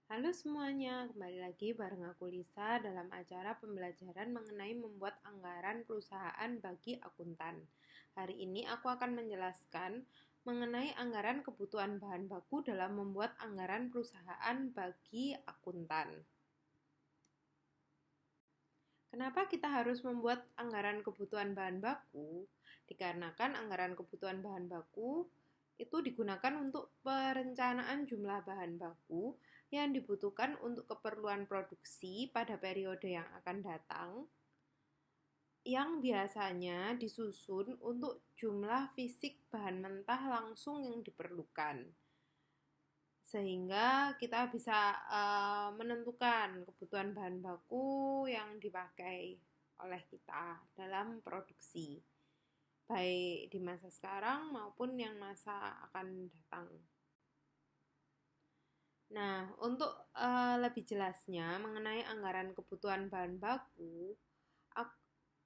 Halo semuanya, kembali lagi bareng aku Lisa dalam acara pembelajaran mengenai membuat anggaran perusahaan bagi akuntan. Hari ini aku akan menjelaskan mengenai anggaran kebutuhan bahan baku dalam membuat anggaran perusahaan bagi akuntan. Kenapa kita harus membuat anggaran kebutuhan bahan baku? Dikarenakan anggaran kebutuhan bahan baku itu digunakan untuk perencanaan jumlah bahan baku yang dibutuhkan untuk keperluan produksi pada periode yang akan datang, yang biasanya disusun untuk jumlah fisik bahan mentah langsung yang diperlukan. Sehingga kita bisa menentukan kebutuhan bahan baku yang dipakai oleh kita dalam produksi, baik di masa sekarang maupun yang masa akan datang. Nah, untuk lebih jelasnya mengenai anggaran kebutuhan bahan baku,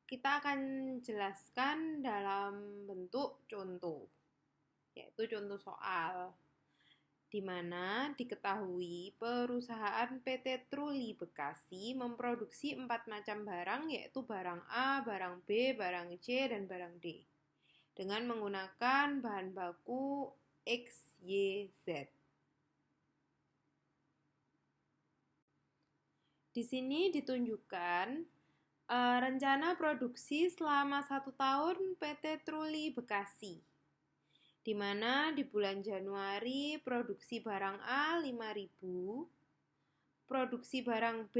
kita akan jelaskan dalam bentuk contoh, yaitu contoh soal, di mana diketahui perusahaan PT Truli Bekasi memproduksi 4 macam barang, yaitu barang A, barang B, barang C, dan barang D, dengan menggunakan bahan baku X, Y, Z. Di sini ditunjukkan rencana produksi selama 1 tahun PT Truli Bekasi, di mana di bulan Januari produksi barang A 5.000, produksi barang B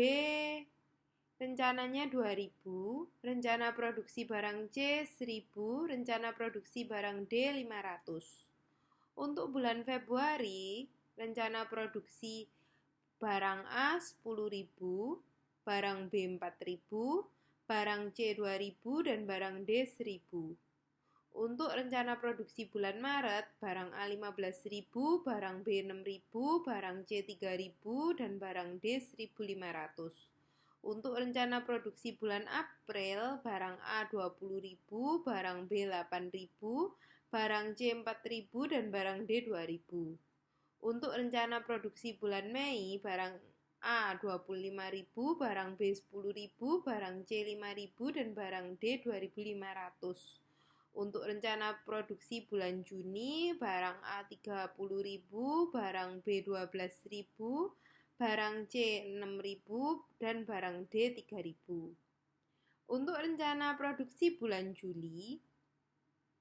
rencananya 2.000, rencana produksi barang C 1.000, rencana produksi barang D 500. Untuk bulan Februari, rencana produksi barang A 10.000, barang B 4.000, barang C 2.000, dan barang D 1.000. Untuk rencana produksi bulan Maret, barang A 15.000, barang B 6.000, barang C 3.000, dan barang D 1.500. Untuk rencana produksi bulan April, barang A 20.000, barang B 8.000, barang C 4.000, dan barang D 2.000. Untuk rencana produksi bulan Mei, barang A 25.000, barang B 10.000, barang C 5.000, dan barang D 2.500. Untuk rencana produksi bulan Juni, barang A 30.000, barang B 12.000, barang C 6.000, dan barang D 3.000. Untuk rencana produksi bulan Juli,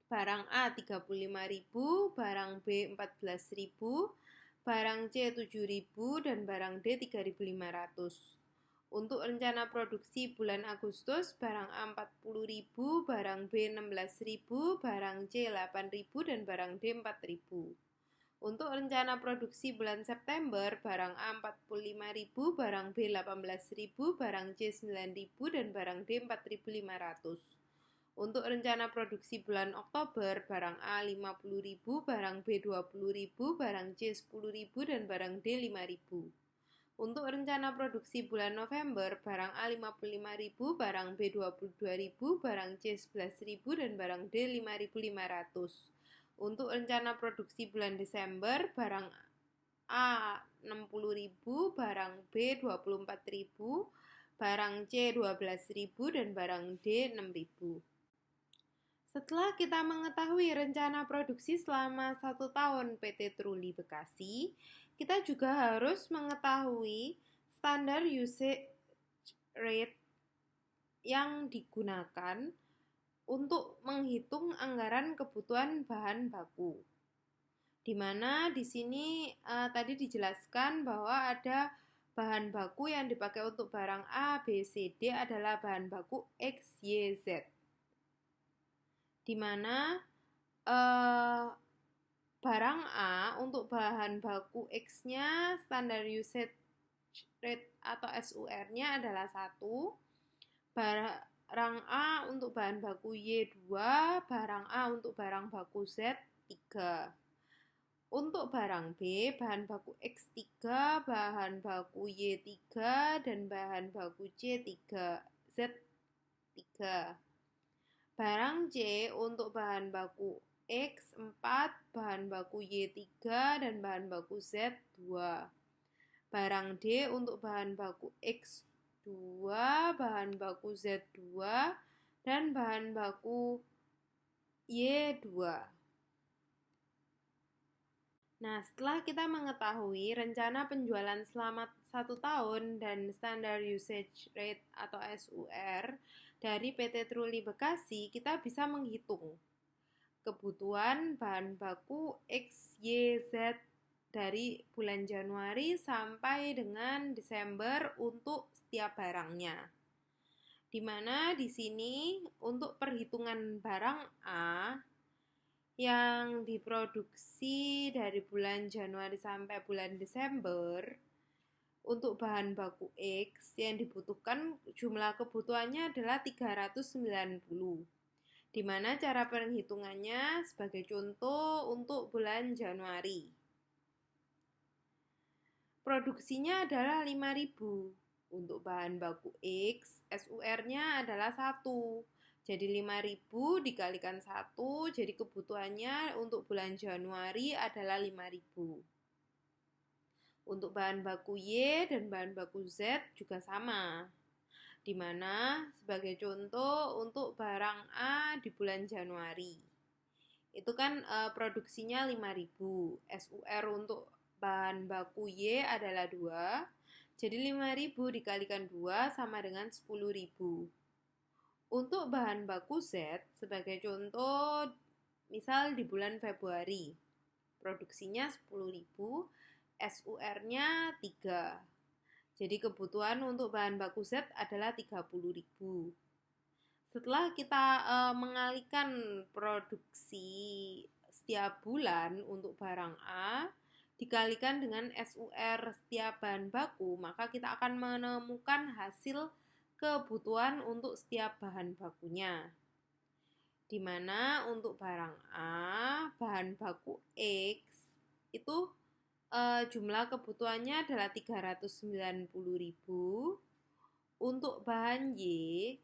barang A 35.000, barang B 14.000, barang C 7.000, dan barang D 3.500. Untuk rencana produksi bulan Agustus, barang A 40.000, barang B 16.000, barang C 8.000, dan barang D 4.000. Untuk rencana produksi bulan September, barang A 45.000, barang B 18.000, barang C 9.000, dan barang D 4.500. Untuk rencana produksi bulan Oktober, barang A 50.000, barang B 20.000, barang C 10.000, dan barang D 5.000. Untuk rencana produksi bulan November, barang A 55.000, barang B 22.000, barang C 11.000, dan barang D 5.500. Untuk rencana produksi bulan Desember, barang A 60.000, barang B 24.000, barang C 12.000, dan barang D 6.000. Setelah kita mengetahui rencana produksi selama 1 tahun PT Truli Bekasi, kita juga harus mengetahui standar usage rate yang digunakan untuk menghitung anggaran kebutuhan bahan baku. Di mana di sini tadi dijelaskan bahwa ada bahan baku yang dipakai untuk barang A, B, C, D adalah bahan baku X, Y, Z. Di mana barang A untuk bahan baku X-nya standar usage rate atau SUR-nya adalah 1, barang A untuk bahan baku Y 2, barang A untuk barang baku Z 3. Untuk barang B, bahan baku X 3, bahan baku Y 3, dan bahan baku C 3, Z 3. Barang C untuk bahan baku X 4, bahan baku Y 3, dan bahan baku Z 2. barang D untuk bahan baku X2, bahan baku Z2, dan bahan baku Y2. Nah, setelah kita mengetahui rencana penjualan selama 1 tahun dan standar usage rate atau SUR dari PT Truli Bekasi, kita bisa menghitung kebutuhan bahan baku X, Y, Z dari bulan Januari sampai dengan Desember untuk setiap barangnya. Di mana di sini untuk perhitungan barang A yang diproduksi dari bulan Januari sampai bulan Desember untuk bahan baku X yang dibutuhkan jumlah kebutuhannya adalah 390. Di mana cara perhitungannya sebagai contoh untuk bulan Januari. Produksinya adalah 5.000 untuk bahan baku X, SUR-nya adalah 1. Jadi 5.000 dikalikan 1, jadi kebutuhannya untuk bulan Januari adalah 5.000. Untuk bahan baku Y dan bahan baku Z juga sama. Di mana sebagai contoh untuk barang A di bulan Januari. Itu kan produksinya 5.000. SUR untuk bahan baku Y adalah 2. Jadi 5.000 dikalikan 2 sama dengan 10.000. Untuk bahan baku Z, sebagai contoh, misal di bulan Februari, produksinya 10.000, SUR-nya 3. Jadi kebutuhan untuk bahan baku Z adalah 30.000. Setelah kita mengalihkan produksi setiap bulan untuk barang A, dikalikan dengan SUR setiap bahan baku, maka kita akan menemukan hasil kebutuhan untuk setiap bahan bakunya. Di mana untuk barang A, bahan baku X, itu jumlah kebutuhannya adalah 390.000. Untuk bahan Y,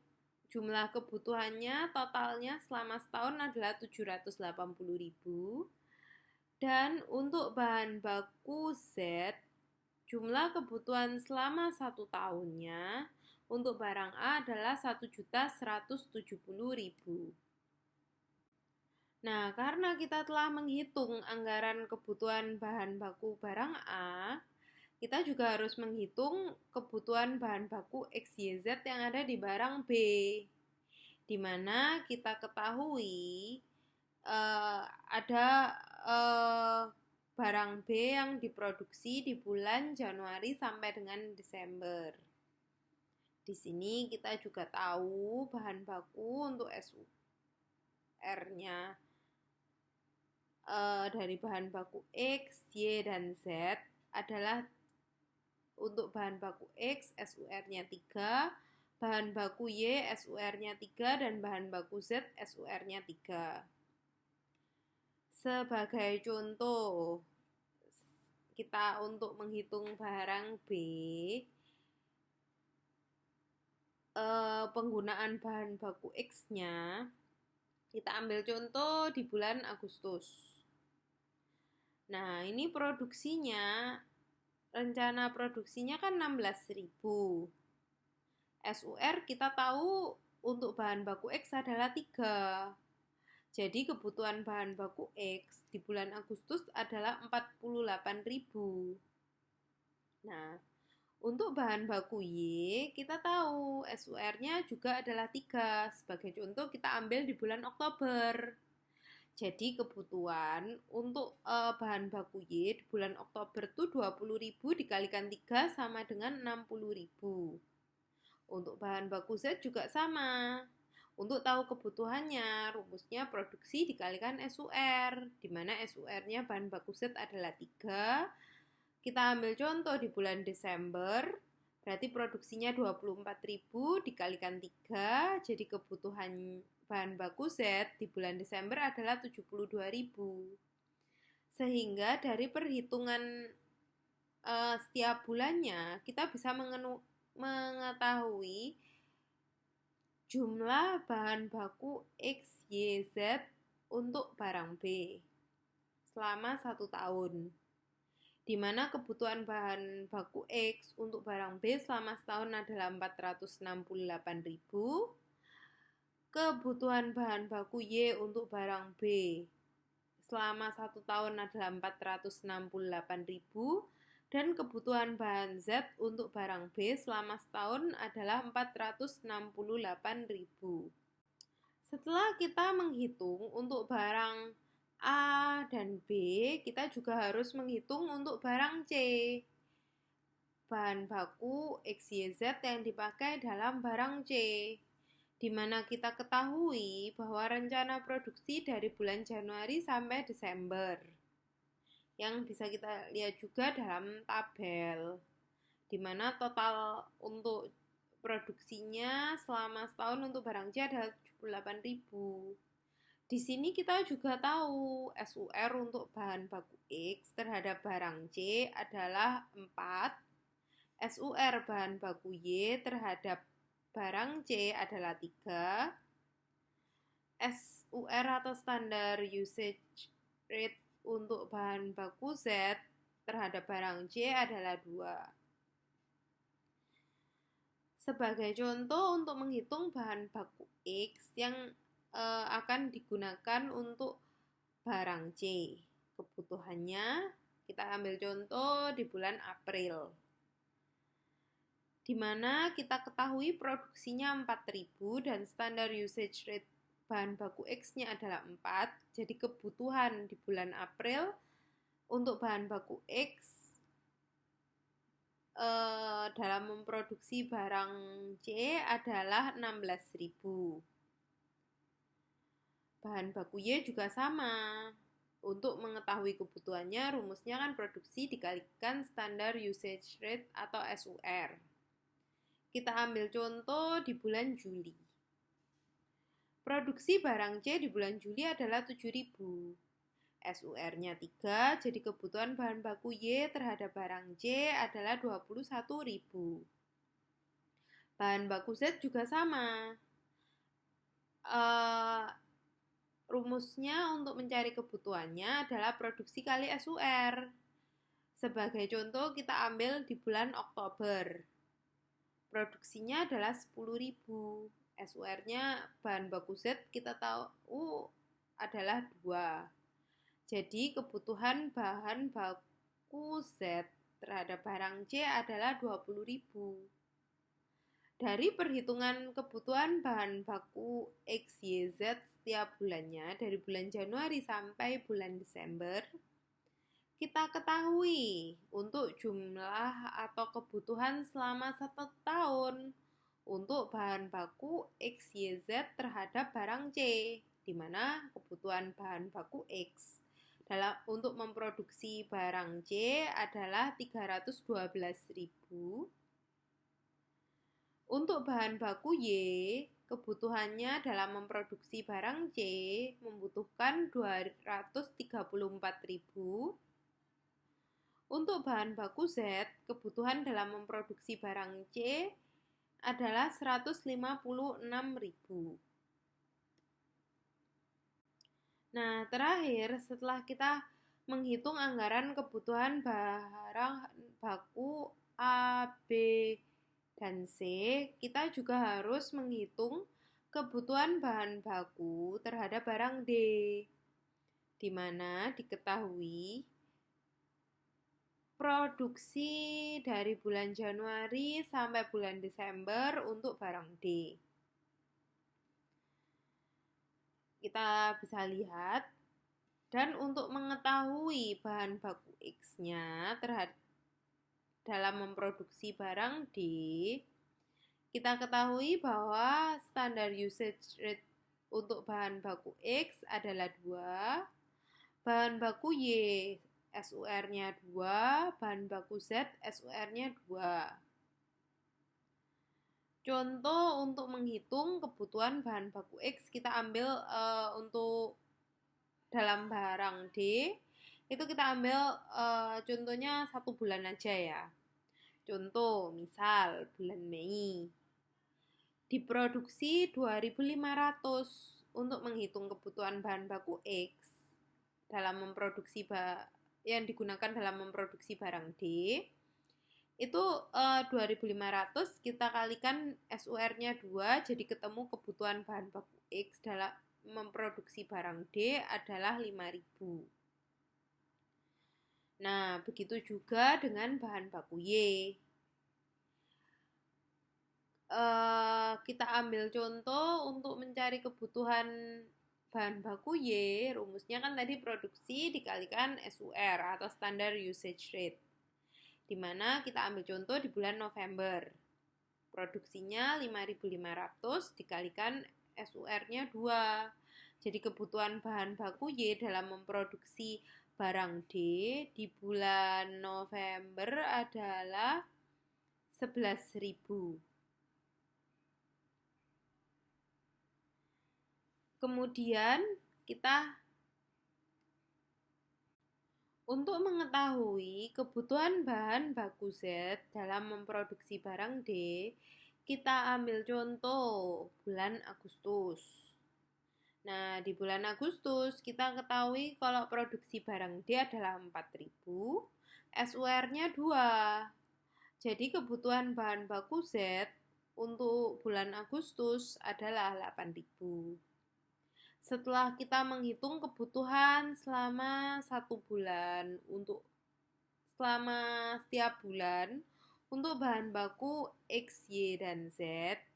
jumlah kebutuhannya totalnya selama setahun adalah 780.000. Dan untuk bahan baku Z, jumlah kebutuhan selama 1 tahunnya untuk barang A adalah 1.170.000. Nah, karena kita telah menghitung anggaran kebutuhan bahan baku barang A, kita juga harus menghitung kebutuhan bahan baku XYZ yang ada di barang B. Di mana kita ketahui ada barang B yang diproduksi di bulan Januari sampai dengan Desember. Di sini kita juga tahu bahan baku untuk SUR-nya dari bahan baku X, Y, dan Z adalah untuk bahan baku X, SUR-nya 3, bahan baku Y, SUR-nya 3, dan bahan baku Z, SUR-nya 3. Sebagai contoh, kita untuk menghitung barang B, penggunaan bahan baku X-nya, kita ambil contoh di bulan Agustus. Nah, ini rencana produksinya kan 16.000. SUR kita tahu untuk bahan baku X adalah 3. Jadi kebutuhan bahan baku X di bulan Agustus adalah 48.000. Nah, untuk bahan baku Y, kita tahu SUR-nya juga adalah 3. Sebagai contoh, kita ambil di bulan Oktober. Jadi kebutuhan untuk bahan baku Y di bulan Oktober itu 20.000 dikalikan 3 sama dengan 60.000. Untuk bahan baku Z juga sama. Untuk tahu kebutuhannya, rumusnya produksi dikalikan SUR, di mana SUR-nya bahan baku Z adalah 3. Kita ambil contoh di bulan Desember, berarti produksinya 24.000 dikalikan 3, jadi kebutuhan bahan baku Z di bulan Desember adalah 72.000. Sehingga dari perhitungan setiap bulannya, kita bisa mengetahui jumlah bahan baku X, Y, Z untuk barang B selama 1 tahun. di mana kebutuhan bahan baku X untuk barang B selama setahun adalah 468.000, kebutuhan bahan baku Y untuk barang B selama 1 tahun adalah 468.000, dan kebutuhan bahan Z untuk barang B selama setahun adalah 468.000. Setelah kita menghitung untuk barang A dan B, kita juga harus menghitung untuk barang C. Bahan baku XYZ yang dipakai dalam barang C, di mana kita ketahui bahwa rencana produksi dari bulan Januari sampai Desember, yang bisa kita lihat juga dalam tabel, di mana total untuk produksinya selama setahun untuk barang C adalah 78.000. Di sini kita juga tahu SUR untuk bahan baku X terhadap barang C adalah 4, SUR bahan baku Y terhadap barang C adalah 3, SUR atau standar usage rate untuk bahan baku Z terhadap barang C adalah 2. Sebagai contoh untuk menghitung bahan baku X yang akan digunakan untuk barang C, kebutuhannya kita ambil contoh di bulan April, di mana kita ketahui produksinya 4.000 dan standar usage rate bahan baku X-nya adalah 4, jadi kebutuhan di bulan April untuk bahan baku X dalam memproduksi barang C adalah 16.000. Bahan baku Y juga sama. Untuk mengetahui kebutuhannya, rumusnya kan produksi dikalikan standar usage rate atau SUR. Kita ambil contoh di bulan Juli. Produksi barang C di bulan Juli adalah 7.000. SUR-nya 3, jadi kebutuhan bahan baku Y terhadap barang C adalah 21.000. Bahan baku Z juga sama. Rumusnya untuk mencari kebutuhannya adalah produksi kali SUR. Sebagai contoh kita ambil di bulan Oktober. Produksinya adalah 10.000. SUR-nya bahan baku Z kita tahu adalah 2. Jadi kebutuhan bahan baku Z terhadap barang C adalah 20.000. Dari perhitungan kebutuhan bahan baku XYZ setiap bulannya dari bulan Januari sampai bulan Desember, kita ketahui untuk jumlah atau kebutuhan selama 1 tahun untuk bahan baku XYZ terhadap barang C, di mana kebutuhan bahan baku X untuk memproduksi barang C adalah 312.000. Untuk bahan baku Y, kebutuhannya dalam memproduksi barang C membutuhkan 234.000. Untuk bahan baku Z, kebutuhan dalam memproduksi barang C adalah 156.000. Nah, terakhir setelah kita menghitung anggaran kebutuhan barang baku A, B, dan C, kita juga harus menghitung kebutuhan bahan baku terhadap barang D, di mana diketahui produksi dari bulan Januari sampai bulan Desember untuk barang D. Kita bisa lihat, dan untuk mengetahui bahan baku X-nya dalam memproduksi barang D, kita ketahui bahwa standar usage rate untuk bahan baku X adalah 2, bahan baku Y SUR-nya 2, bahan baku Z SUR-nya 2. Contoh untuk menghitung kebutuhan bahan baku X, kita ambil untuk dalam barang D, itu kita ambil contohnya 1 bulan aja ya. Contoh, misal bulan Mei. Diproduksi 2.500 untuk menghitung kebutuhan bahan baku X dalam memproduksi yang digunakan dalam memproduksi barang D itu 2.500 kita kalikan SUR-nya 2, jadi ketemu kebutuhan bahan baku X dalam memproduksi barang D adalah 5.000. Nah, begitu juga dengan bahan baku Y. Kita ambil contoh untuk mencari kebutuhan bahan baku Y, rumusnya kan tadi produksi dikalikan SUR atau standard usage rate. Dimana kita ambil contoh di bulan November. Produksinya 5.500 dikalikan SUR-nya 2. Jadi kebutuhan bahan baku Y dalam memproduksi barang D di bulan November adalah 11.000. Kemudian kita untuk mengetahui kebutuhan bahan baku Z dalam memproduksi barang D, kita ambil contoh bulan Agustus. Nah, di bulan Agustus kita ketahui kalau produksi barang D adalah 4.000, SUR-nya 2. Jadi kebutuhan bahan baku Z untuk bulan Agustus adalah 8.000. Setelah kita menghitung kebutuhan selama 1 bulan selama setiap bulan untuk bahan baku X, Y, dan Z,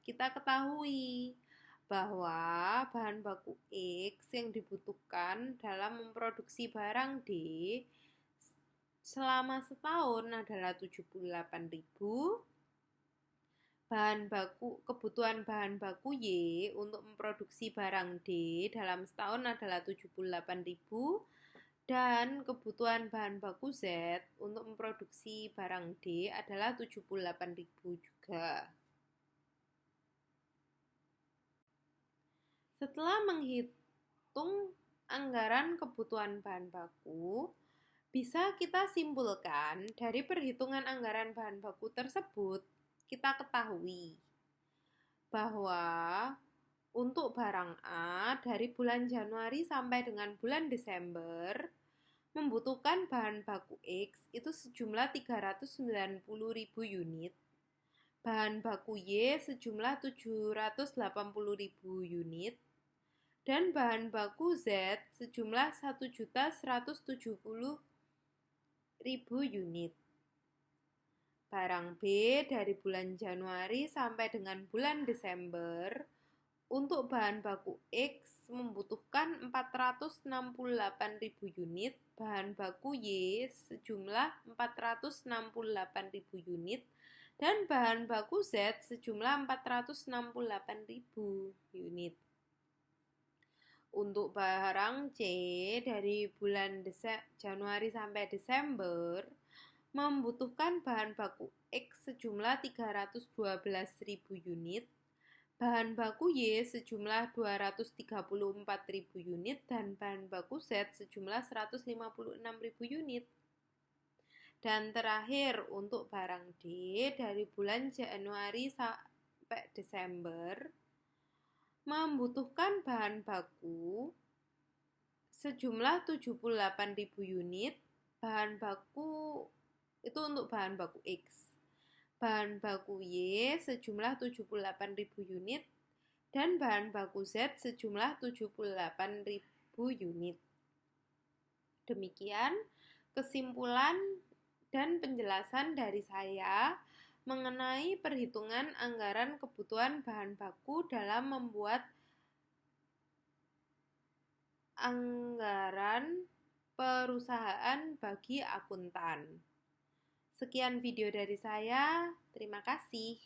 kita ketahui bahwa bahan baku X yang dibutuhkan dalam memproduksi barang D selama setahun adalah 78.000. Kebutuhan bahan baku Y untuk memproduksi barang D dalam setahun adalah 78.000 dan kebutuhan bahan baku Z untuk memproduksi barang D adalah 78.000 juga. Setelah menghitung anggaran kebutuhan bahan baku, bisa kita simpulkan dari perhitungan anggaran bahan baku tersebut kita ketahui bahwa untuk barang A dari bulan Januari sampai dengan bulan Desember membutuhkan bahan baku X itu sejumlah 390.000 unit, bahan baku Y sejumlah 780.000 unit, dan bahan baku Z sejumlah 1.170.000 unit. Barang B dari bulan Januari sampai dengan bulan Desember untuk bahan baku X membutuhkan 468.000 unit, bahan baku Y sejumlah 468.000 unit, dan bahan baku Z sejumlah 468.000 unit. Untuk barang C dari bulan Januari sampai Desember membutuhkan bahan baku X sejumlah 312.000 unit, bahan baku Y sejumlah 234.000 unit, dan bahan baku Z sejumlah 156.000 unit. Dan terakhir untuk barang D dari bulan Januari sampai Desember membutuhkan bahan baku sejumlah 78.000 unit, bahan baku itu untuk bahan baku X. Bahan baku Y sejumlah 78.000 unit dan bahan baku Z sejumlah 78.000 unit. Demikian kesimpulan dan penjelasan dari saya mengenai perhitungan anggaran kebutuhan bahan baku dalam membuat anggaran perusahaan bagi akuntan. Sekian video dari saya, terima kasih.